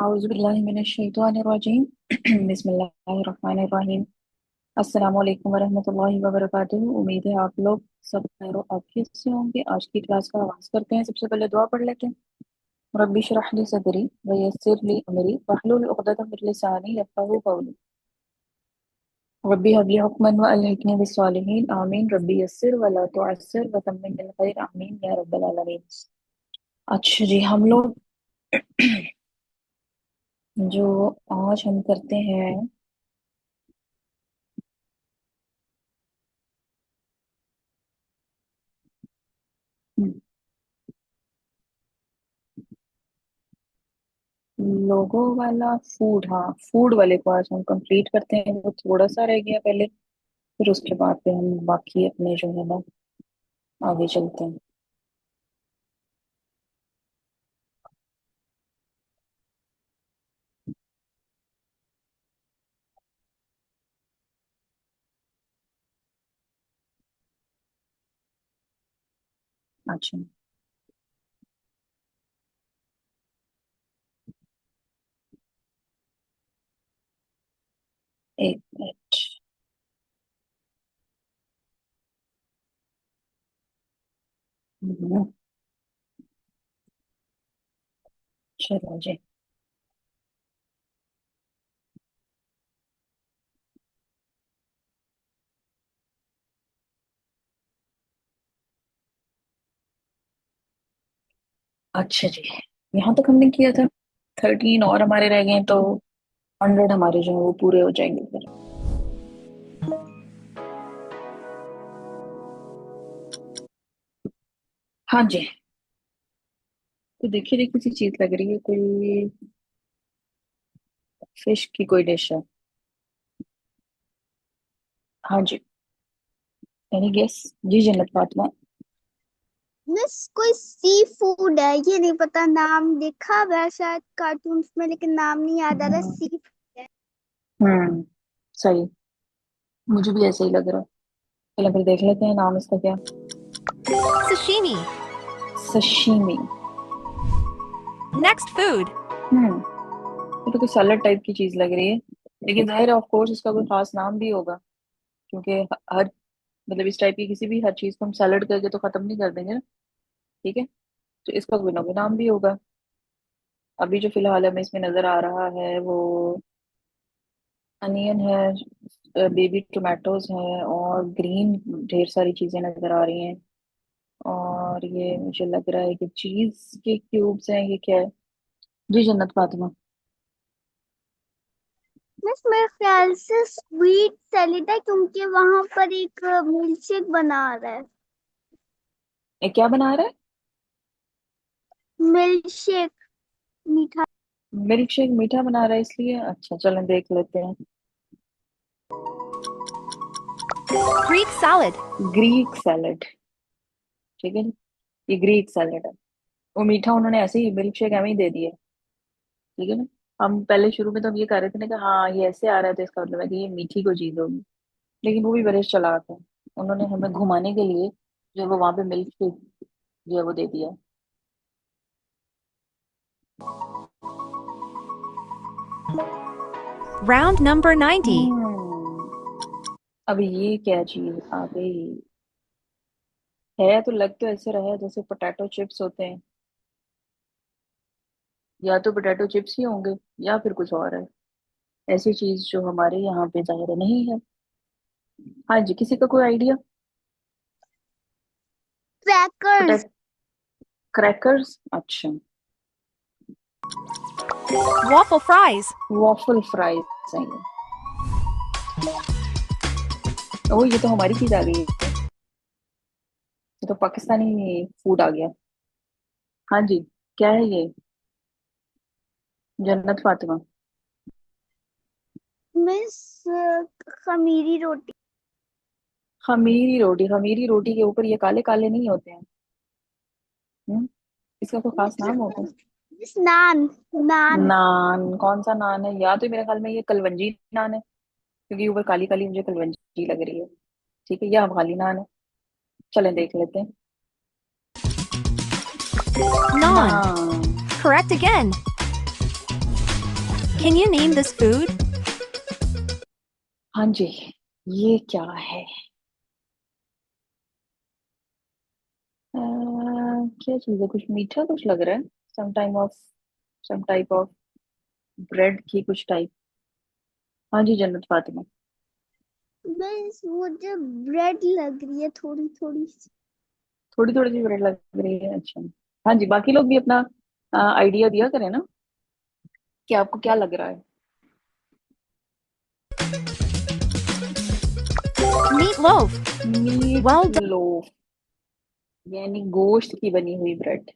औज़ुबिल्लाहिमिनश्शैतानिर्रजीम बिस्मिल्लाहिर्रहमानिर्रहीम। अस्सलामु अलैकुम वरहमतुल्लाहि वबरकातुहू। उम्मीद है आप लोग सब खैर आफियत से होंगे। आज की क्लास का आगाज़ करते हैं। सबसे पहले दुआ पढ़ लेते हैं। रब्बि इश्रह ली सदरी व यस्सिर ली अमरी वहलुल उक़दतम मिन लिसानी यफ़क़हू क़ौली। रब्बी हब ली हुक्मन व अलहिक़नी बिस्सालिहीन आमीन। रब्बी यस्सिर व ला तुअस्सिर व तम्मिम बिल खैर आमीन या रब्बल आलमीन। अच्छा जी, हम लोग जो आज हम करते हैं लोगो वाला फूड, हाँ फूड वाले को आज हम कंप्लीट करते हैं। वो थोड़ा सा रह गया पहले, फिर उसके बाद पे हम बाकी अपने जो है ना आगे चलते हैं। अच्छा, एक मिनट। हम्म, चलो जी। अच्छा जी, यहाँ तक हमने किया था। 13 और हमारे रह गए तो 100 हमारे जो है वो पूरे हो जाएंगे फिर। हाँ जी, तो देखिए देखिए सी चीज लग रही है, कोई फिश की कोई डिश है। हाँ जी, एनी गेस? जी जन्नत फातिमा। मिस कोई सी फूड है, ये नहीं पता। नाम देखा हुआ है शायद कार्टून्स में, लेकिन नाम नहीं याद आ रहा। हम्म, सी फूड है। सही। मुझे भी ऐसे ही लग रहा है। चलो फिर देख लेते हैं नाम इसका क्या। Sashimi. सशीमी। Next food. हम्म, ये तो कोई सैलड टाइप की चीज लग रही है, लेकिन जाहिर है ऑफ कोर्स इसका कोई खास नाम भी होगा, क्योंकि हर मतलब इस टाइप की किसी भी हर चीज को हम सैलड करके तो खत्म नहीं कर देंगे ना। ठीक है, तो इसका कोई ना कोई नाम भी होगा। अभी जो फिलहाल हमें इसमें नजर आ रहा है वो अनियन है, बेबी टोमेटोज हैं और ग्रीन ढेर सारी चीजें नजर आ रही हैं। और ये मुझे लग रहा है कि चीज के क्यूब्स हैं, ये क्या है? जी जन्नत फातिमा। मिस मेरे ख्याल से स्वीट सैलेड है, क्योंकि वहां पर एक मिल्क शेक बना रहा है। ये क्या बना रहा है? मिल्क शेक, मीठा। मिल्क शेक मीठा बना रहा है इसलिए। अच्छा चलें देख लेते हैं। Greek salad. Greek salad. ठीक है जी, ये ग्रीक सैलेड है। वो मीठा उन्होंने ऐसे ही मिल्क शेक एवं ही दे दिया। ठीक है ना। हम पहले शुरू में तो हम ये कर रहे थे ना कि हाँ ये ऐसे आ रहा है तो इसका मतलब है कि ये मीठी कोई चीज होगी, लेकिन वो भी बड़े चालाक है। उन्होंने हमें घुमाने के लिए जो है वो वहां पे मिल्क शेक जो है वो दे दिया। Round number 90. हम्म, अब ये क्या चीज आ गई? है तो लग तो ऐसे रहा है जैसे पोटैटो चिप्स होते हैं, या तो पोटैटो चिप्स ही होंगे या फिर कुछ और है। ऐसी चीज जो हमारे यहाँ पे जाहिर नहीं है। हाँ जी, किसी का कोई आइडिया? क्रैकर्स। पोटैटो क्रैकर्स, अच्छा। Waffle fries. वॉफल फ्राइज हैं ये। ओ ये तो हमारी चीज आ गई है, ये तो पाकिस्तानी फूड आ गया। हाँ जी, क्या है ये जन्नत फातिमा? मिस खमीरी रोटी। खमीरी रोटी। खमीरी रोटी के ऊपर ये काले काले नहीं होते हैं? हम्म, इसका कोई खास नाम होगा? मिस नान। नान। नान? कौन सा नान है? या तो मेरे ख्याल में ये कलवंजी नान है, क्योंकि ऊपर काली काली मुझे कलवंजी लग रही है। ठीक है, या अफगानी नान है। चलें देख लेते हैं। Naan. Naan. Correct again. Can you name this food? हाँ जी, ये क्या है? क्या चीज़ है? कुछ मीठा कुछ लग रहा है। सम टाइप ऑफ ब्रेड की कुछ टाइप। हाँ जी जन्नत फातिमा। बस मुझे ब्रेड लग रही है थोड़ी थोड़ी सी। थोड़ी थोड़ी सी ब्रेड लग रही है, अच्छा। हाँ जी, बाकी लोग भी अपना आइडिया दिया करें ना कि आपको क्या लग रहा है। Meatloaf. Meat Well done. Loaf, यानी गोश्त की बनी हुई bread.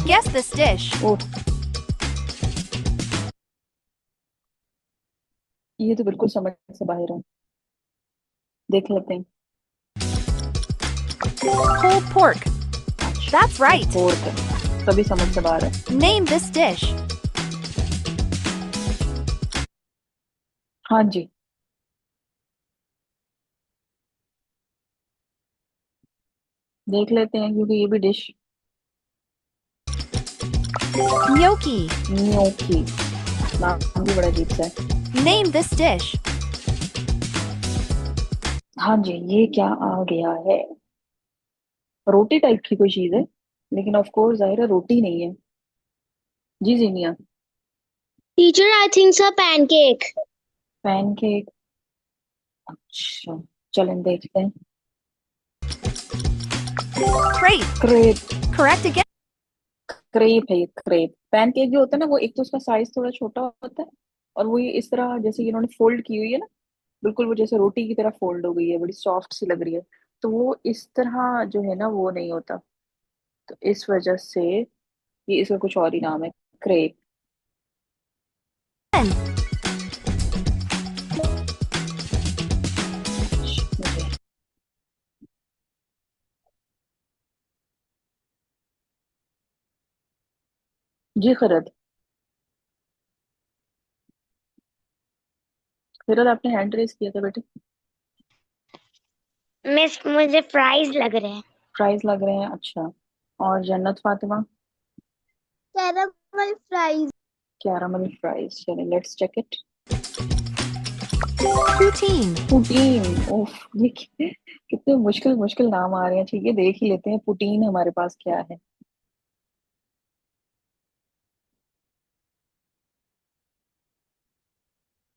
Guess this dish. Oh, ये तो बिल्कुल समझ से बाहर है। देख लेते हैं। Pulled pork. अच्छा, That's right. पोर्क है, तभी समझ से बाहर है। Name this dish. हाँ जी, देख लेते हैं क्योंकि ये भी डिश। Gnocchi. न्योकी, नाम भी बड़ा अजीब सा है। Name this dish. हाँ जी, ये क्या आ गया है? रोटी टाइप की कोई चीज है, लेकिन ऑफ कोर्स जाहिर है रोटी नहीं है। जी Zeenia. Teacher I think so pancake. Pancake, अच्छा, चलें देखते हैं। Crepe. Crepe, Correct again. Crepe है ये, क्रेप। पैनकेक जो होता है ना, वो एक तो उसका साइज थोड़ा छोटा होता है, और वो ये इस तरह जैसे कि इन्होंने फोल्ड की हुई है ना, बिल्कुल वो जैसे रोटी की तरह फोल्ड हो गई है, बड़ी सॉफ्ट सी लग रही है। तो वो इस तरह जो है ना वो नहीं होता, तो इस वजह से ये इसका कुछ और ही नाम है, क्रेप। जी खरद, खरद आपने हैंड रेस किया था बेटे। मिस मुझे फ्राइज लग रहे हैं। फ्राइज लग रहे हैं, अच्छा। और Jannat Fatima? Caramel fries. Caramel fries, चलिए let's check it. Poutine. Poutine, उफ, ये कितने मुश्किल मुश्किल नाम आ रहे हैं। ठीक है, देख ही लेते हैं पुटीन हमारे पास क्या है।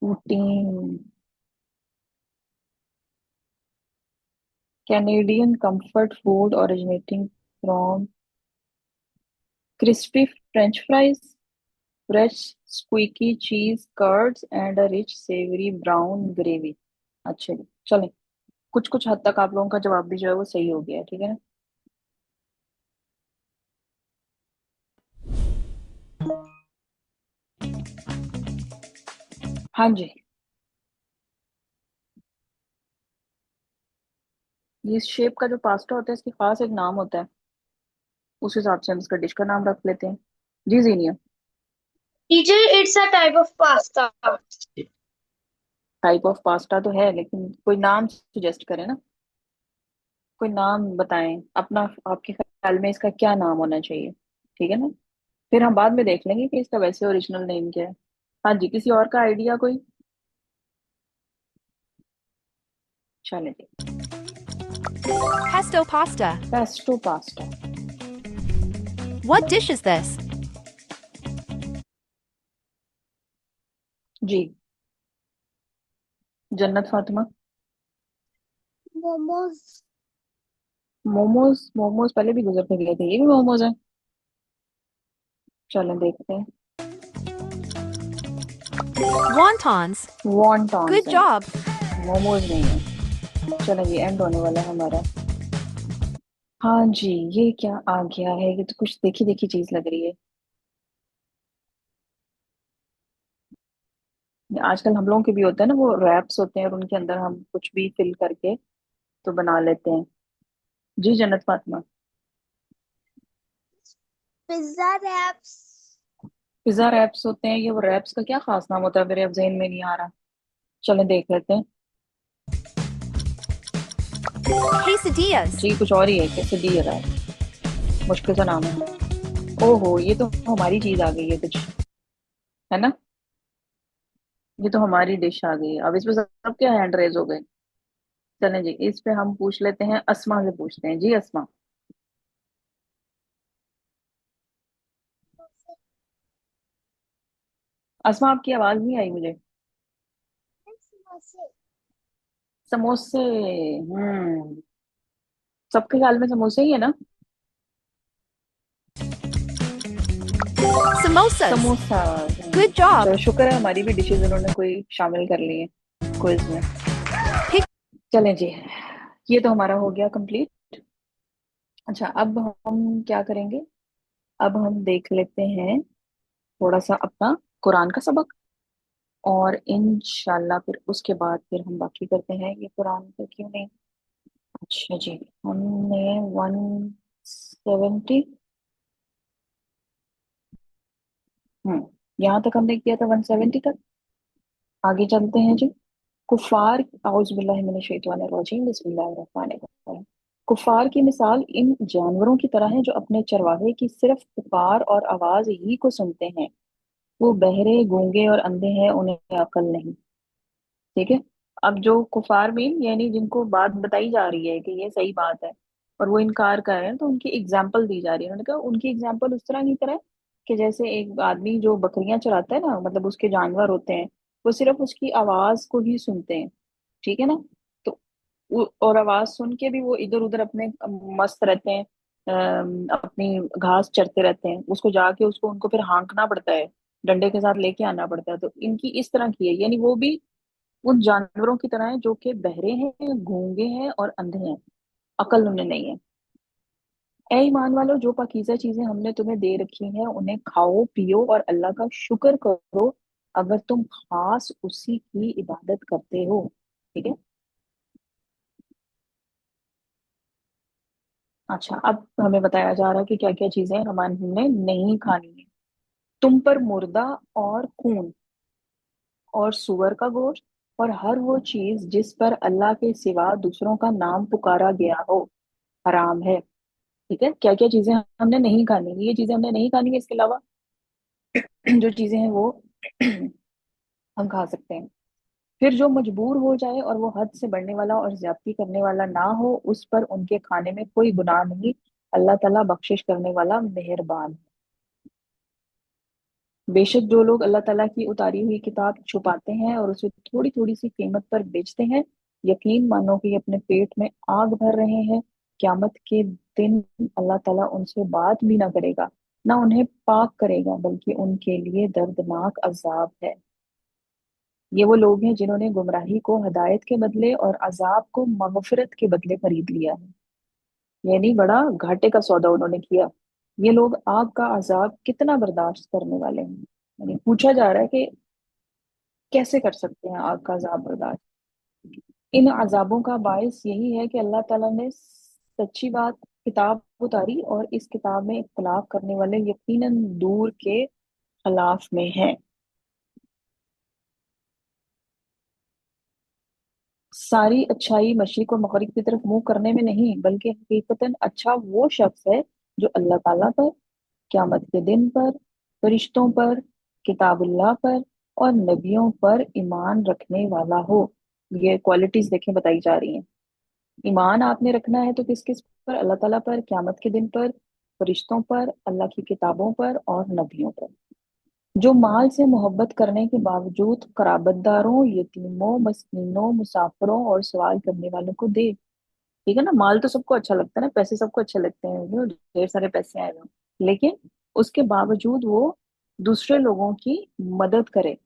Poutine, Canadian comfort food originating from crispy French fries, fresh squeaky cheese curds and a rich savoury brown gravy. अच्छा जी, चलें, कुछ कुछ हद तक आप लोगों का जवाब भी जो है वो सही हो गया है, ठीक है ना। हाँ जी, ये शेप का जो पास्ता होता है इसके खास एक नाम होता है, उस हिसाब से हम इसका डिश का नाम रख लेते हैं। जी Zeenia. Teacher it's a type of pasta. Type of pasta तो है, लेकिन कोई नाम सजेस्ट करें ना, कोई नाम बताएं अपना, आपके ख्याल में इसका क्या नाम होना चाहिए, ठीक है ना। फिर हम बाद में देख लेंगे कि इसका वैसे ओरिजिनल नेम क्या है। हाँ जी, किसी और का आइडिया कोई? चले जी। Pesto pasta. Pesto pasta. What dish is this? जी जन्नत फातिमा? मोमोज। मोमोज, मोमोज पहले भी गुजर के गए थे, ये भी मोमोज है। चलें देखते हैं। Wontons. वॉन्टॉन्स Good है, job. मोमोज नहीं है। चलें जी, एंड होने वाला है हमारा। हाँ जी, ये क्या आ गया है? ये तो कुछ देखी देखी चीज लग रही है। आजकल हम लोगों के भी होता है ना, वो रैप्स होते हैं और उनके अंदर हम कुछ भी फिल करके तो बना लेते हैं। जी Jannat Fatima? Pizza wraps. Pizza wraps होते हैं, ये वो रैप्स का क्या खास नाम होता है, मेरे अब जहन में नहीं आ रहा। चलें देख लेते हैं। Quesadillas. जी कुछ और ही है, कैसे दी रहा है, मुश्किल सा नाम है। ओहो, ये तो हमारी चीज आ गई है कुछ, है ना। ये तो हमारी डिश आ गई है। अब इस पे सबके हैंड रेज हो गए। चलें जी, इस पे हम पूछ लेते हैं, अस्मा से पूछते हैं जी। अस्मा, अस्मा आपकी आवाज नहीं आई मुझे। समोसे। समोसे। सबके ख्याल में समोसे ही है ना। Samosas. समोसा। Good job. चलो शुक्र है हमारी भी डिशेज उन्होंने कोई शामिल कर ली है क्विज में। Pick चलें जी, ये तो हमारा हो गया कंप्लीट। अच्छा, अब हम क्या करेंगे। अब हम देख लेते हैं थोड़ा सा अपना कुरान का सबक, और इंशाल्लाह फिर उसके बाद फिर हम बाकी करते हैं, ये कुरान पे क्यों नहीं। अच्छा जी, हमने 170, यहाँ तक हमने किया था, 170 तक। आगे चलते हैं जी। कुफार, औज़ुबिल्लाहि मिनश शैतानिर रजीम, बिस्मिल्लाहिर रहमानिर रहीम। कुफार की मिसाल इन जानवरों की तरह है जो अपने चरवाहे की सिर्फ पुकार और आवाज ही को सुनते हैं। वो बहरे, गूंगे और अंधे हैं, उन्हें अकल नहीं। ठीक है। अब जो कुफार में यानी जिनको बात बताई जा रही है कि ये सही बात है और वो इनकार कर रहे हैं, तो उनकी एग्जाम्पल दी जा रही है। उन्होंने कहा उनकी एग्जाम्पल उस तरह की तरह है कि जैसे एक आदमी जो बकरियां चराता है ना, मतलब उसके जानवर होते हैं, वो सिर्फ उसकी आवाज को ही सुनते हैं। ठीक है ना। तो और आवाज सुन के भी वो इधर उधर अपने मस्त रहते हैं, अपनी घास चरते रहते हैं। उसको जाके उसको उनको फिर हाँकना पड़ता है, डंडे के साथ लेके आना पड़ता है। तो इनकी इस तरह की है, यानी वो भी उन जानवरों की तरह है जो कि बहरे हैं, गूंगे हैं और अंधे हैं, अकल उन्हें नहीं है। ए ईमान वालों, जो पाकीज़ा चीजें हमने तुम्हें दे रखी हैं उन्हें खाओ पियो और अल्लाह का शुक्र करो, अगर तुम खास उसी की इबादत करते हो। ठीक है। अच्छा, अब हमें बताया जा रहा है कि क्या क्या चीजें हमने नहीं खानी है। तुम पर मुर्दा और खून और सुअर का गोश्त और हर वो चीज जिस पर अल्लाह के सिवा दूसरों का नाम पुकारा गया हो हराम है। ठीक है। क्या क्या चीजें हमने नहीं खानी, ये चीजें हमने नहीं खानी है, इसके अलावा जो चीजें हैं वो हम खा सकते हैं। फिर जो मजबूर हो जाए और वो हद से बढ़ने वाला और ज्यादती करने वाला ना हो, उस पर उनके खाने में कोई गुनाह नहीं। अल्लाह ताला बख्शिश करने वाला मेहरबान है। बेशक जो लोग अल्लाह ताला की उतारी हुई किताब छुपाते हैं और उसे थोड़ी थोड़ी सी कीमत पर बेचते हैं, यकीन मानो कि अपने पेट में आग भर रहे हैं। क्यामत के दिन अल्लाह ताला उनसे बात भी ना करेगा, ना उन्हें पाक करेगा, बल्कि उनके लिए दर्दनाक अजाब है। ये वो लोग हैं जिन्होंने गुमराही को हदायत के बदले और अजाब को मगफिरत के बदले खरीद लिया है। यानी बड़ा घाटे का सौदा उन्होंने किया। ये लोग आग का अजाब कितना बर्दाश्त करने वाले हैं। यानी पूछा जा रहा है कि कैसे कर सकते हैं आग का अजाब बर्दाश्त। इन अजाबों का बायस यही है कि अल्लाह ताला ने सच्ची बात किताब उतारी और इस किताब में इख्तलाफ करने वाले यकीनन दूर के खिलाफ में हैं। सारी अच्छाई मशीक और मगरिब की तरफ मुंह करने में नहीं, बल्कि हकीकतन अच्छा वो शख्स है जो अल्लाह ताला पर, क़यामत के दिन पर, फरिश्तों पर, किताबुल्लाह पर और नबियों पर ईमान रखने वाला हो। ये क्वालिटीज देखें बताई जा रही हैं। ईमान आपने रखना है तो किस किस पर, अल्लाह ताला पर, क़यामत के दिन पर, फरिश्तों पर, अल्लाह की किताबों पर और नबियों पर। जो माल से मोहब्बत करने के बावजूद कराबतदारों, यतीमों, मस्कीनों, मुसाफिरों और सवाल करने वालों को दे। ठीक है ना। माल तो सबको अच्छा लगता है ना, पैसे सबको अच्छे लगते हैं, ढेर सारे पैसे आए हुए, लेकिन उसके बावजूद वो दूसरे लोगों की मदद करे,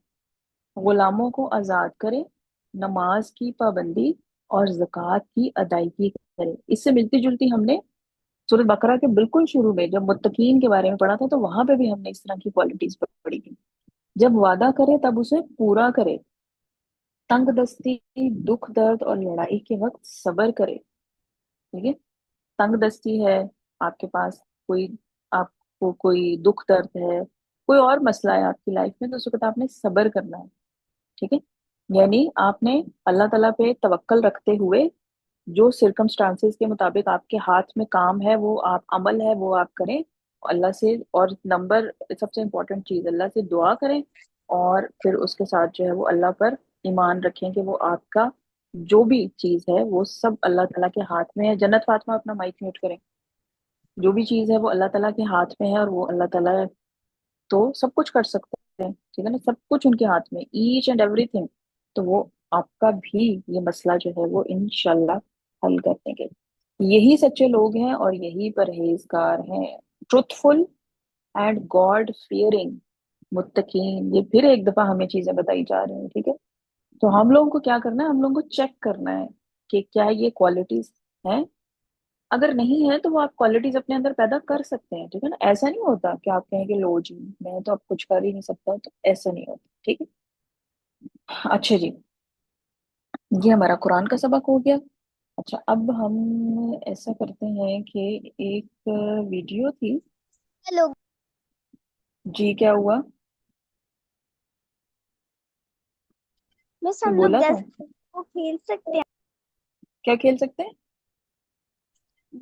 गुलामों को आजाद करे, नमाज की पाबंदी और ज़कात की अदायगी करे। इससे मिलती जुलती हमने सूरह बकरा के बिल्कुल शुरू में जब मुत्तकीन के बारे में पढ़ा था, तो वहां पे भी हमने इस तरह की क्वालिटीज पढ़ी थी। जब वादा करे तब उसे पूरा करे, तंग दस्ती, दुख दर्द और लड़ाई के वक्त सब्र करे। ठीक है। तंग दस्ती है आपके पास, कोई आपको कोई दुख दर्द है, कोई और मसला है आपकी लाइफ में, तो उस वक्त आपने सब्र करना है। ठीक है। यानी आपने अल्लाह ताला पे तवक्कल रखते हुए जो सिरकमस्टांसेस के मुताबिक आपके हाथ में काम है, वो आप अमल है वो आप करें, अल्लाह से, और नंबर सबसे इम्पोर्टेंट चीज, अल्लाह से दुआ करें और फिर उसके साथ जो है वो अल्लाह पर ईमान रखें कि वो आपका जो भी चीज है वो सब अल्लाह ताला के हाथ में है। जन्नत फातिमा अपना माइक म्यूट करें। जो भी चीज है वो अल्लाह ताला के हाथ में है, और वो अल्लाह ताला तो सब कुछ कर सकते हैं, ठीक है ना, सब कुछ उनके हाथ में, ईच एंड एवरीथिंग। तो वो आपका भी ये मसला जो है वो इंशाल्लाह हल कर देंगे। यही सच्चे लोग हैं और यही परहेजगार हैं, ट्रुथफुल एंड गॉड फियरिंग मुत्तकीन। ये फिर एक दफा हमें चीजें बताई जा रही हैं, ठीक है। तो हम लोगों को क्या करना है, हम लोगों को चेक करना है कि क्या ये क्वालिटीज हैं। अगर नहीं है तो वो आप क्वालिटीज अपने अंदर पैदा कर सकते हैं, ठीक है ना। ऐसा नहीं होता कि आप कहें कि लो जी मैं तो अब कुछ कर ही नहीं सकता, तो ऐसा नहीं होता, ठीक है। अच्छा जी, ये हमारा कुरान का सबक हो गया। अच्छा, अब हम ऐसा करते हैं कि एक वीडियो थी। लोग जी क्या हुआ? मिस कोई हम लोग बोला था? गैस को खेल सकते हैं। क्या खेल सकते हैं?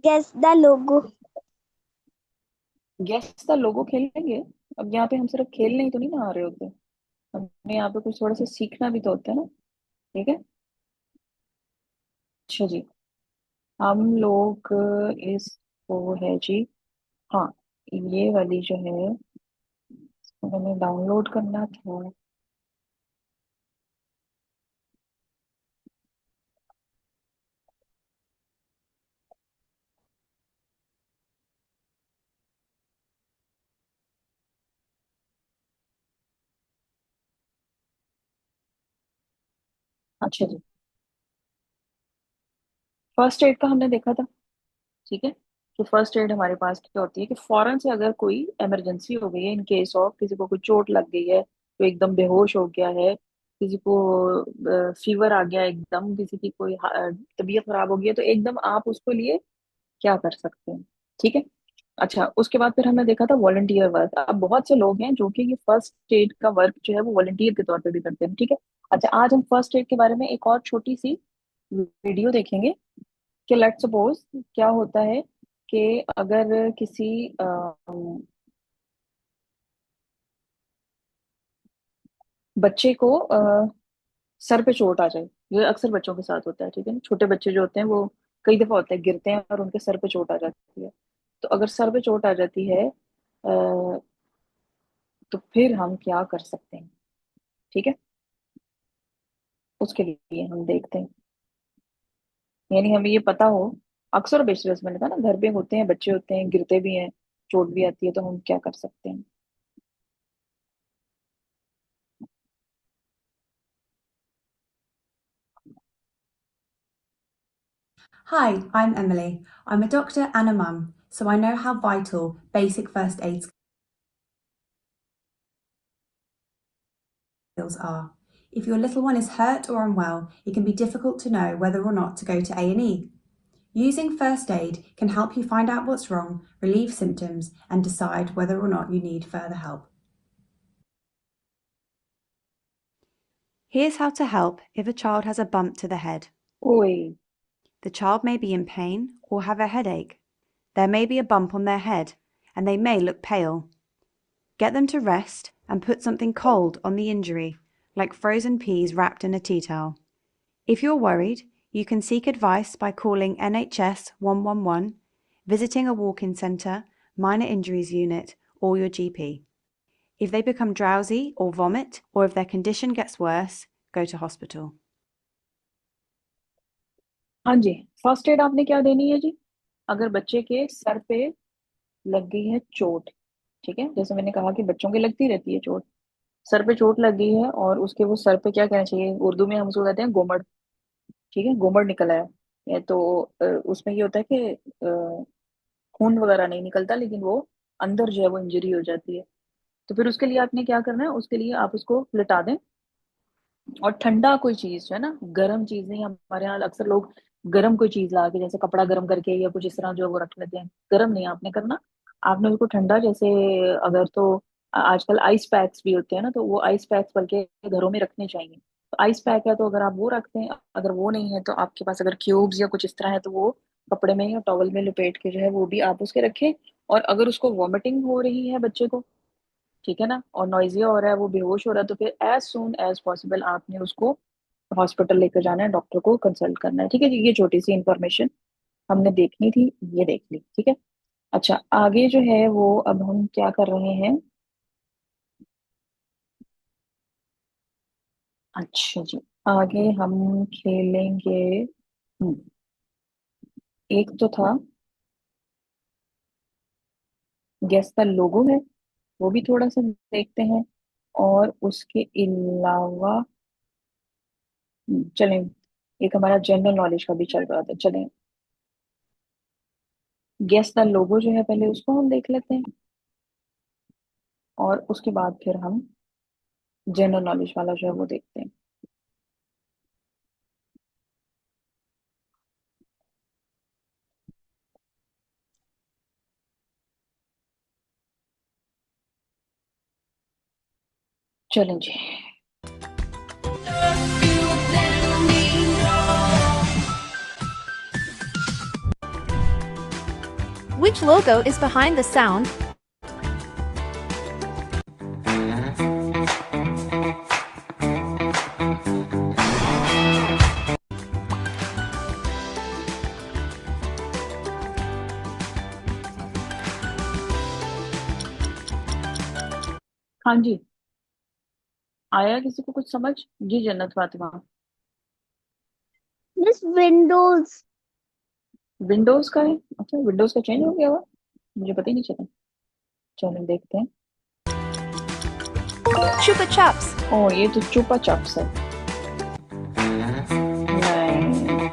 Guess the logo. Guess the logo खेलेंगे। अब यहाँ पे हम सिर्फ खेलने ही तो नहीं ना आ रहे होते, हमें यहाँ पे कुछ थोड़ा सा सीखना भी तो होता है ना, ठीक है। अच्छा जी, हम लोग इस वो है जी, हाँ, ये वाली जो है इसको हमें डाउनलोड करना था। अच्छा जी, फर्स्ट एड का हमने देखा था, ठीक है। तो फर्स्ट एड हमारे पास क्या होती है कि फौरन से अगर कोई इमरजेंसी हो गई है, इन केस ऑफ किसी को कोई चोट लग गई है, तो एकदम बेहोश हो गया है, किसी को फीवर आ गया एकदम, किसी की कोई तबीयत खराब हो गई है, तो एकदम आप उसको लिए क्या कर सकते हैं, ठीक है। अच्छा, उसके बाद फिर हमने देखा था वॉलंटियर वर्क। अब बहुत से लोग हैं जो कि ये फर्स्ट एड का वर्क जो है वो वॉलंटियर के तौर पे भी करते हैं, ठीक है। अच्छा, आज हम फर्स्ट एड के बारे में एक और छोटी सी वीडियो देखेंगे कि लेट्स सपोज क्या होता है कि अगर किसी बच्चे को सर पे चोट आ जाए। ये अक्सर बच्चों के साथ होता है, ठीक है ना। छोटे बच्चे जो होते हैं वो कई दफा होता है गिरते हैं और उनके सर पे चोट आ जाती है। तो अगर सर पे चोट आ जाती है तो फिर हम क्या कर सकते हैं, ठीक है। उसके लिए हम देखते हैं, यानी हमें ये पता हो, अक्सर बेशतर मैंने कहा ना, घर पे होते हैं, बच्चे होते हैं, गिरते भी हैं, चोट भी आती है, तो हम क्या कर सकते हैं। Hi, I'm Emily. I'm a doctor and a mum, so I know how vital basic first aid skills are. If your little one is hurt or unwell, it can be difficult to know whether or not to go to A&E. Using first aid can help you find out what's wrong, relieve symptoms, and decide whether or not you need further help. Here's how to help if a child has a bump to the head. ओए, The child may be in pain or have a headache. There may be a bump on their head and they may look pale. Get them to rest and put something cold on the injury, like frozen peas wrapped in a tea towel. If you're worried, you can seek advice by calling NHS 111, visiting a walk-in centre, minor injuries unit, or your GP. If they become drowsy or vomit, or if their condition gets worse, go to hospital. हाँ जी, first aid आपने क्या देनी है जी? अगर बच्चे के sir पे लग गई है चोट, ठीक है, जैसे मैंने कहा कि बच्चों के लगती रहती है चोट, सर पे चोट लग गई है और उसके वो सर पे क्या कहना चाहिए, उर्दू में हम उसको कहते हैं गोमड़, ठीक है, गोमड़ निकला है। ये तो उसमें ये होता है कि खून वगैरह नहीं निकलता, लेकिन वो अंदर जो है वो इंजरी हो जाती है। तो फिर उसके लिए आपने क्या करना है, उसके लिए आप उसको लिटा दें, और ठंडा कोई चीज जो है ना, गर्म चीज नहीं। हमारे यहाँ अक्सर लोग गर्म कोई चीज ला के, जैसे कपड़ा गर्म करके या कुछ इस तरह जो है वो रख लेते हैं, गर्म नहीं आपने करना। आपने उसको ठंडा, जैसे अगर तो आजकल आइस पैक्स भी होते हैं ना, तो वो आइस पैक्स बल्कि घरों में रखने चाहिए। तो आइस पैक है तो अगर आप वो रखते हैं, अगर वो नहीं है तो आपके पास अगर क्यूब्स या कुछ इस तरह है तो वो कपड़े में या टॉवल में लपेट के जो है वो भी आप उसके रखें। और अगर उसको वॉमिटिंग हो रही है बच्चे को, ठीक है ना, और नॉइजिया हो रहा है, वो बेहोश हो रहा है, तो फिर एज सून एज पॉसिबल आपने उसको हॉस्पिटल लेकर जाना है, डॉक्टर को कंसल्ट करना है। ठीक है जी, ये छोटी सी इंफॉर्मेशन हमने देखनी थी, ये देख ली। ठीक है, अच्छा आगे जो है वो अब हम क्या कर रहे हैं। अच्छा जी, आगे हम खेलेंगे। हम्म, एक तो था गेस द लोगो है, वो भी थोड़ा सा देखते हैं। और उसके अलावा चलें, एक हमारा जनरल नॉलेज का भी चल रहा था, चलें गेस द लोगो जो है पहले उसको हम देख लेते हैं, और उसके बाद फिर हम जनरल नॉलेज वाला जो है वो देखते हैं। चलें जी। Which logo is behind the sound? हाँ जी, आया किसी को कुछ समझ? जी Jannat Fatima. Miss Windows. Windows का है? अच्छा, विंडोज का चेंज हो गया हुआ, मुझे पता ही नहीं चला। चलें देखते हैं। Chupa Chups. ओ, ये तो चुपा चप्स है। नहीं,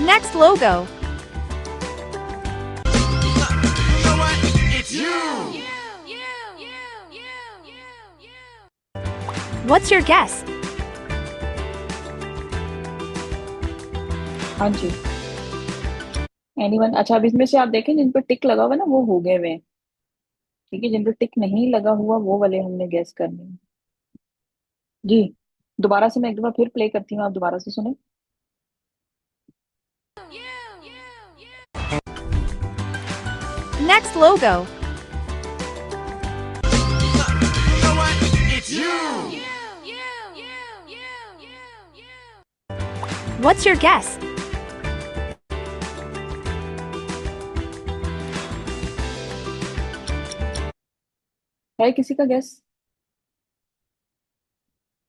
Next logo. What's your guess? हाँ जी, एनीवन? अच्छा, अब इसमें से आप देखें जिन पर टिक लगा हुआ है ना वो हो गए हुए हैं। ठीक है, जिन पर टिक नहीं लगा हुआ वो वाले हमने गैस करने हैं। जी, दोबारा से मैं एक दफा फिर प्ले करती हूँ, आप दोबारा से सुने। Next logo. What's your guess? है किसी का गैस?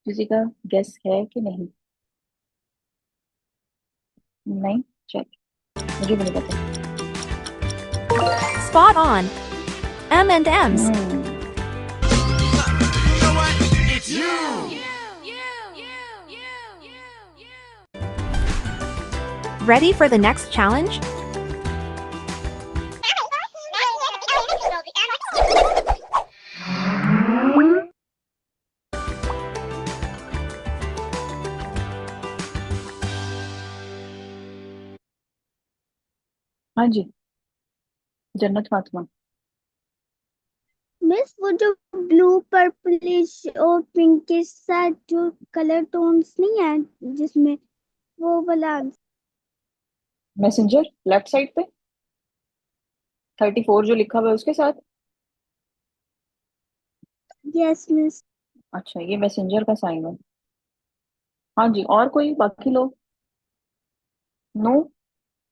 किसी का गैस है कि नहीं? नहीं, चल, मुझे भी नहीं पता। Spot on. M&M's. Hmm, Ready for the next challenge? हाँ जी जन्नत फातिमा। मिस वो जो ब्लू पर्पलिश और पिंक के साथ जो कलर टोन्स नहीं है जिसमें, वो वाला। मैसेंजर लेफ्ट साइड पे 34 जो लिखा हुआ है उसके साथ। Yes miss. अच्छा, ये मैसेंजर का साइन है। हाँ जी, और कोई बाकी लोग? नो,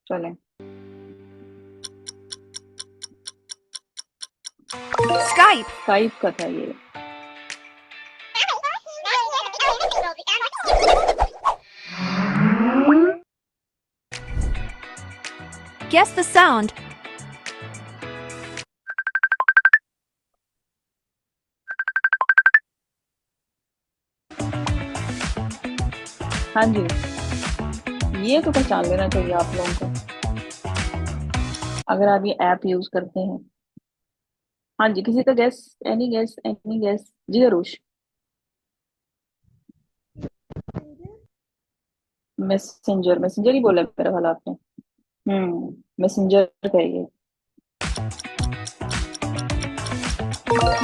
चलें। Skype. स्काइप का था ये। Guess the sound. हाँ जी, ये तो पहचान लेना चाहिए आप लोगों को अगर आप ये ऐप यूज करते हैं। हाँ जी, किसी का guess? Any guess, any guess? जी अरुष। मैसेंजर, मैसेंजर ही बोला मेरा ख्याल आपने। मैसेंजर का है ये।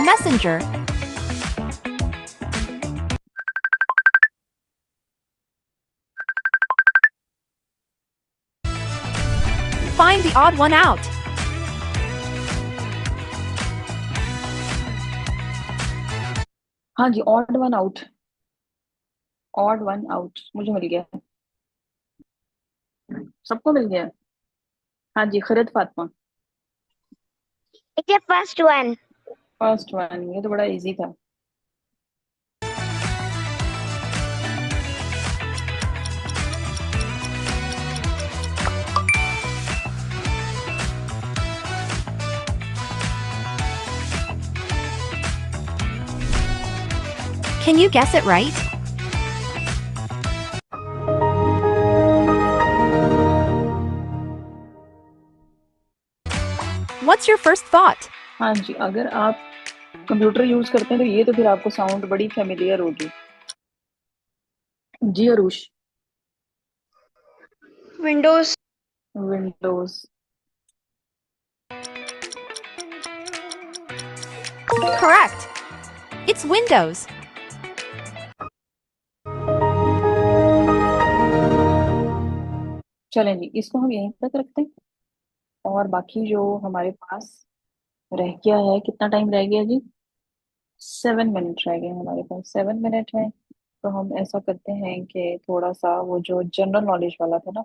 Messenger. find the odd one out. हाँ जी, odd one out, odd one out मुझे मिल गया है। सबको मिल गया है। हाँ जी, Khairat Fatima. Okay, first one. First one, ये तो बड़ा इजी था। Can you guess it right? What's your first thought? हाँ जी, अगर आप कंप्यूटर यूज करते हैं तो ये तो फिर आपको साउंड बड़ी फेमिलियर होगी। जी Arush. Windows. Windows. Correct. It's Windows. चलें जी, इसको हम यहीं तक रखते हैं और बाकी जो हमारे पास रह गया है, कितना टाइम रह गया जी? 7 मिनट रह गए हमारे पास, 7 मिनट है। तो हम ऐसा करते हैं कि थोड़ा सा वो जो जनरल नॉलेज वाला था ना,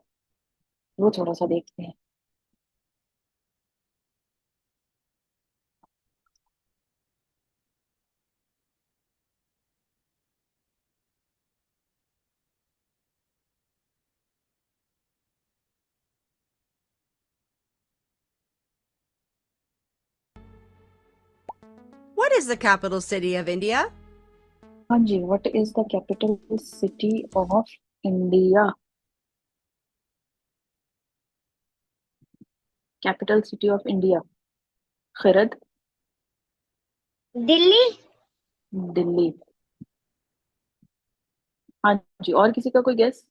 वो थोड़ा सा देखते हैं। What is the capital city of India? हाँ जी, what is the capital city of India? Capital city of India, Khairat. Delhi. Delhi. हाँ जी, और किसी का कोई गेस?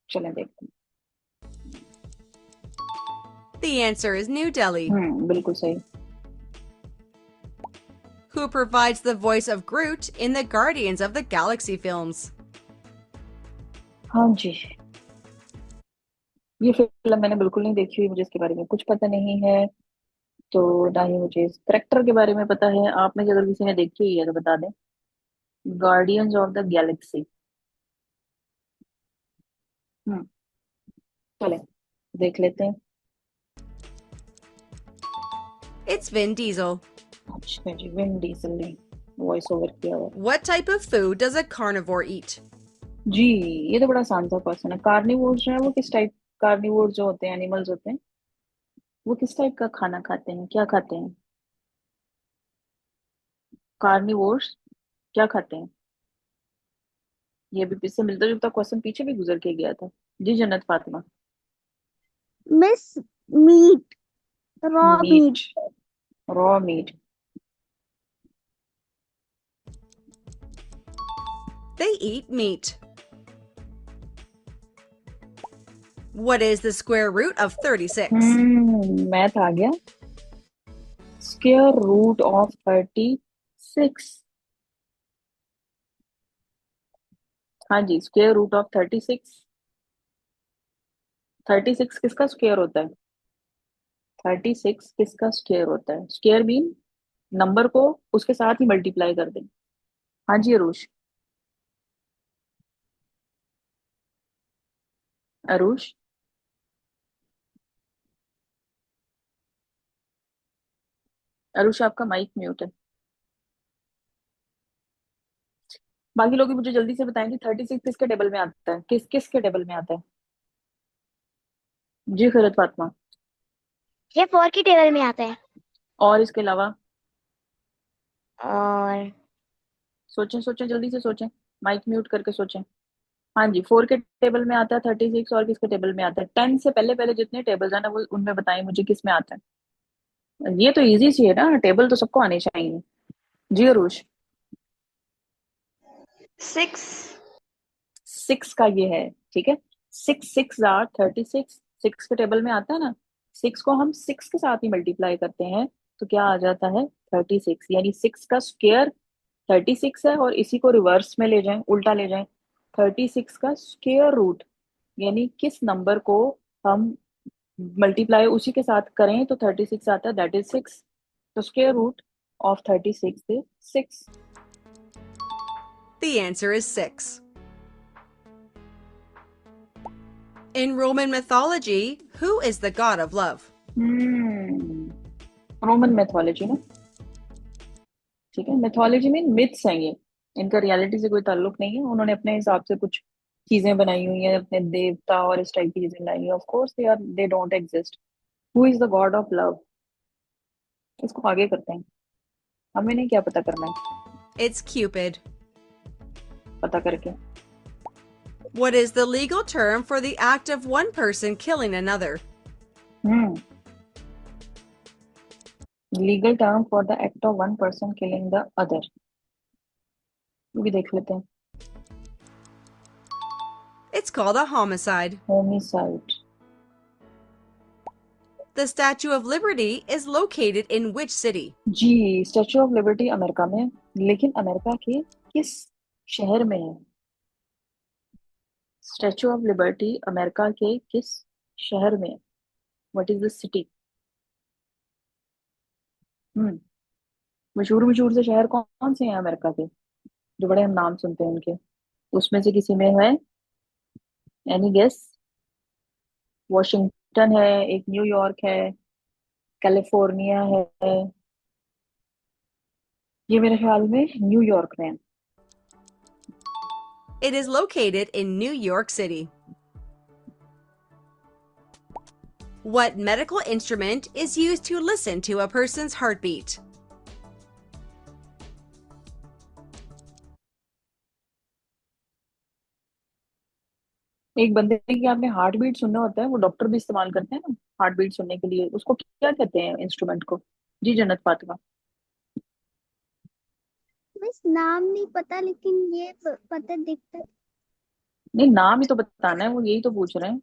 चलें देखते The answer is New Delhi. हैं। बिल्कुल सही। Who provides the voice of Groot in the Guardians of the Galaxy films? हाँ जी, ये फिल्म मैंने बिल्कुल नहीं देखी हुई, मुझे इसके बारे में कुछ पता नहीं है। तो ना ही मुझे इस करेक्टर के बारे में पता है। आप में से अगर किसी ने देखी हुई है तो बता दें। Guardians of the Galaxy. हम्म, चले देख लेते हैं। It's Vin Diesel. अच्छा जी, विन डीजल ने वॉइस ओवर किया हुआ। What type of food does a carnivore eat? जी, ये तो बड़ा आसान सा क्वेश्चन है। कार्निवोर जो है वो किस टाइप, कार्निवोर जो होते हैं एनिमल्स होते हैं, वो किस टाइप का खाना खाते हैं, क्या खाते हैं? कार्निवोर्स क्या खाते हैं? ये भी इससे मिलता जुलता क्वेश्चन पीछे भी गुजर के गया था। जी Jannat Fatima. Miss meat. Raw meat. Meat, raw meat. They eat meat. What is the square root of 36? Math आ गया। Square root of 36। हाँ जी, स्क्वायर रूट ऑफ 36। 36 किसका स्क्वायर होता है? 36 किसका स्क्वायर होता है? स्क्वायर मीन नंबर को उसके साथ ही मल्टीप्लाई कर दें। हाँ जी अरुष। अरुष, अरुष आपका माइक म्यूट है। बाकी लोग भी मुझे जल्दी से बताएंगे 36 किसके टेबल में आता है, किस किस के टेबल में आता है? जी खैरत फातिमा। ये 4 की टेबल में आता है। और इसके अलावा और सोचें सोचें, जल्दी से सोचें, माइक म्यूट करके सोचें। हाँ जी, 4 के टेबल में आता है 36। और किसके टेबल में आता है? 10 से पहले पहले जितने टेबल्स हैं ना, वो उनमें बताएं मुझे किस में आता है। ये तो इजी सी है ना, टेबल तो सबको आने चाहिए। जी अरुष। 6. 6 का ये है, ठीक है। 6 6 आर 36, 6 के टेबल में आता है ना। 6 को हम 6 के साथ ही मल्टीप्लाई करते हैं तो क्या आ जाता है? 36। यानी 6 का स्क्वायर 36 है, और इसी को रिवर्स में ले जाएं, उल्टा ले जाएं, 36 का स्क्वायर रूट यानी किस नंबर को हम मल्टीप्लाई उसी के साथ करें तो 36 आता है, दैट इज 6। तो square root of 36 is 6। The answer is 6. In Roman mythology, who is the god of love? Roman mythology ना, ठीक है। मैथोलॉजी में मिथ्स हैं ये, इनका रियलिटी से कोई ताल्लुक नहीं है। उन्होंने अपने हिसाब से कुछ चीजें बनाई हुई हैं, अपने देवता और इस टाइप की चीजें लाई हैं। Of course they don't exist. Who is the God of love? इसको आगे करते हैं, हमें नहीं क्या पता करना है, It's Cupid. पता करके। What is the legal term for the act of one person killing another? Legal term for the act of one person killing the other, ये भी देख लेते हैं। It's called a homicide. Homicide. The Statue of Liberty is located in which city? जी, Statue of Liberty America में है, लेकिन America के किस शहर में है? स्टैचू ऑफ लिबर्टी अमेरिका के किस शहर में है? What is the city? मशहूर मशहूर से शहर कौन कौन से हैं अमेरिका के, जो बड़े हम नाम सुनते हैं उनके? उसमें से किसी में है एनी गेस? वॉशिंगटन है, एक न्यूयॉर्क है, कैलिफोर्निया है। ये मेरे ख्याल में न्यूयॉर्क में है। It is located in New York City. What medical instrument is used to listen to a person's heartbeat? एक बंदे की आपने हार्ट बीट सुनना होता है, वो डॉक्टर भी इस्तेमाल करते हैं ना हार्ट बीट सुनने के लिए, उसको क्या कहते हैं इंस्ट्रूमेंट को? जी जन्नत फातिमा। बस नाम नहीं पता, लेकिन ये पता दिखता है। नहीं, नाम ही तो बताना है, वो यही तो पूछ रहे हैं।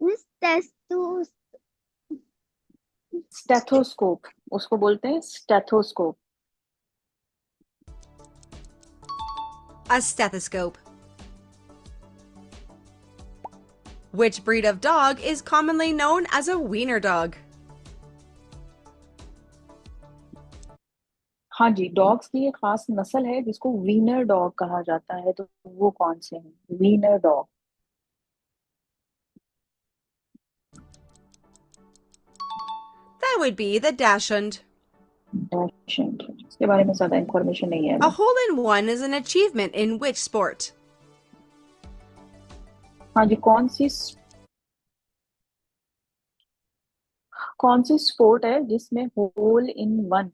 मिस टेस्टू स्टेथोस्कोप, उसको बोलते हैं stethoscope. A stethoscope. Which breed of dog is commonly known as a wiener dog? हाँ जी, डॉग्स की एक खास नस्ल है जिसको वीनर डॉग कहा जाता है, तो वो कौन से हैं wiener dog? That would be the Dachshund. Dachshund, इसके बारे में ज्यादा इंफॉर्मेशन नहीं है A हमें। hole-in-one is an achievement in which sport? हाँ जी, कौन सी स्पोर्ट है जिसमें होल इन वन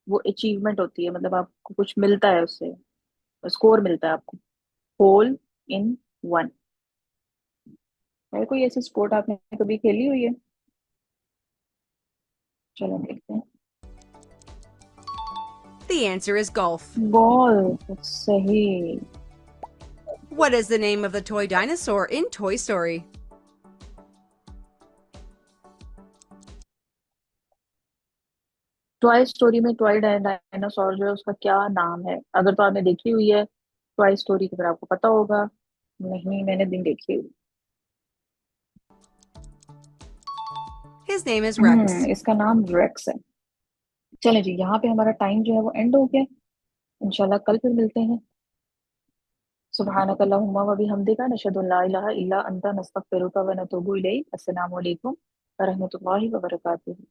वो अचीवमेंट होती है, मतलब आपको कुछ मिलता है उससे, स्कोर मिलता है आपको। होल इन वन है कोई ऐसी स्पोर्ट आपने कभी खेली हुई है? चलो देखते हैं। The answer is golf. Golf, सही। What is the name of the toy dinosaur in Toy Story? Toy story में टॉय डायनासोर जो है उसका क्या नाम है? अगर तो आपने देखी हुई है टॉय स्टोरी तो फिर आपको पता होगा। नहीं, मैंने दिन देखी हुई। His name is Rex. इसका नाम रेक्स है। चले जी, यहाँ पे हमारा टाइम जो है वो एंड हो गया। इंशाल्लाह कल फिर मिलते हैं। सुब्हानक अल्लाहुम्मा व बिहम्दिका नशहदु अल्ला इलाहा इल्ला अंता नस्तगफिरुका व नतूबु इलैक। अस्सलामु अलैकुम व रहमतुल्लाहि व बरकातुहू।